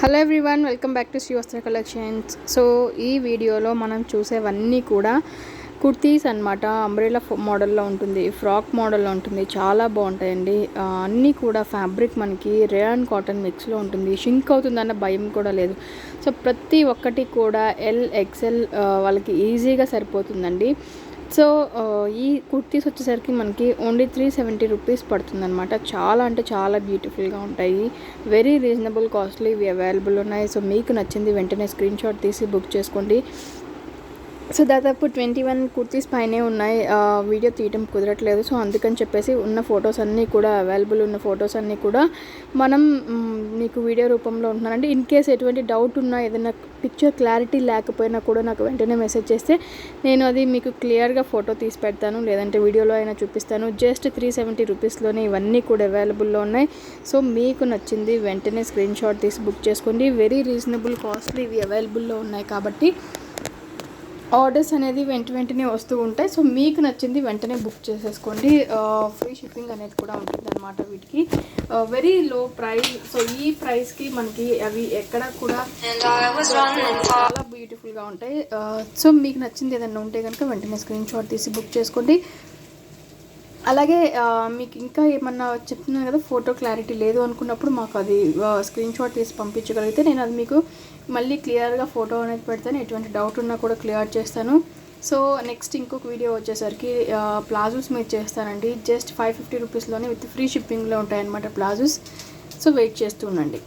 Hello everyone, welcome back to Sri Vastra collections. So ఈ వీడియోలో మనం చూసేవన్నీ కూడా కుర్తీస్ అన్నమాట. అంబ్రెలా మోడల్లో ఉంటుంది, ఫ్రాక్ మోడల్లో ఉంటుంది, చాలా బాగుంటాయండి. అన్నీ కూడా ఫ్యాబ్రిక్ మనకి రేయాన్ కాటన్ మిక్స్లో ఉంటుంది. షింక్ అవుతుందన్న భయం కూడా లేదు. సో ప్రతి ఒక్కటి కూడా ఎక్సెల్ వాళ్ళకి ఈజీగా సరిపోతుందండి. సో ఈ కుర్తీస్ వచ్చేసరికి మనకి ఓన్లీ 370 రూపీస్ పడుతుందన్నమాట. చాలా అంటే చాలా బ్యూటిఫుల్గా ఉంటాయి. వెరీ రీజనబుల్ కాస్ట్లీ ఇవి అవైలబుల్ ఉన్నాయి. సో మీకు నచ్చింది వెంటనే స్క్రీన్ షాట్ తీసి బుక్ చేసుకోండి. సో దాదాపు 21 కుర్తీస్ పైనే ఉన్నాయి. వీడియో తీయడం కుదరట్లేదు. సో అందుకని చెప్పేసి ఉన్న ఫొటోస్ అన్నీ కూడా అవైలబుల్ ఉన్న ఫొటోస్ అన్నీ కూడా మనం మీకు వీడియో రూపంలో ఉంటున్నానండి. ఇన్ కేస్ ఎటువంటి డౌట్ ఉన్నా, ఏదైనా పిక్చర్ క్లారిటీ లేకపోయినా కూడా నాకు వెంటనే మెసేజ్ చేస్తే నేను అది మీకు క్లియర్గా ఫోటో తీసి పెడతాను, లేదంటే వీడియోలో అయినా చూపిస్తాను. జస్ట్ 370 రూపీస్లోనే ఇవన్నీ కూడా అవైలబుల్లో ఉన్నాయి. సో మీకు నచ్చింది వెంటనే స్క్రీన్ షాట్ తీసి బుక్ చేసుకోండి. వెరీ రీజనబుల్ కాస్ట్లీ ఇవి అవైలబుల్లో ఉన్నాయి కాబట్టి ఆర్డర్స్ అనేది వెంటనే వస్తూ ఉంటాయి. సో మీకు నచ్చింది వెంటనే బుక్ చేసేసుకోండి. ఫ్రీ షిప్పింగ్ అనేది కూడా ఉంటుంది అనమాట వీటికి. Very low price. సో ఈ ప్రైస్కి మనకి అవి ఎక్కడ కూడా చాలా బ్యూటిఫుల్గా ఉంటాయి. సో మీకు నచ్చింది ఏదైనా ఉంటే కనుక వెంటనే స్క్రీన్ షాట్ తీసి బుక్ చేసుకోండి. అలాగే మీకు ఇంకా ఏమన్నా చెప్తున్నాను కదా, ఫోటో క్లారిటీ లేదు అనుకున్నప్పుడు మాకు అది స్క్రీన్ షాట్ తీసి పంపించగలిగితే నేను అది మీకు మళ్ళీ క్లియర్గా ఫోటో అనేది పెడతాను. ఎటువంటి డౌట్ ఉన్నా కూడా క్లియర్ చేస్తాను. సో నెక్స్ట్ ఇంకొక వీడియో వచ్చేసరికి ప్లాజోస్ మీద చేస్తానండి. జస్ట్ 550 రూపీస్లోనే విత్ ఫ్రీ షిప్పింగ్లో ఉంటాయన్నమాట ప్లాజోస్. సో వెయిట్ చేస్తూ ఉండండి.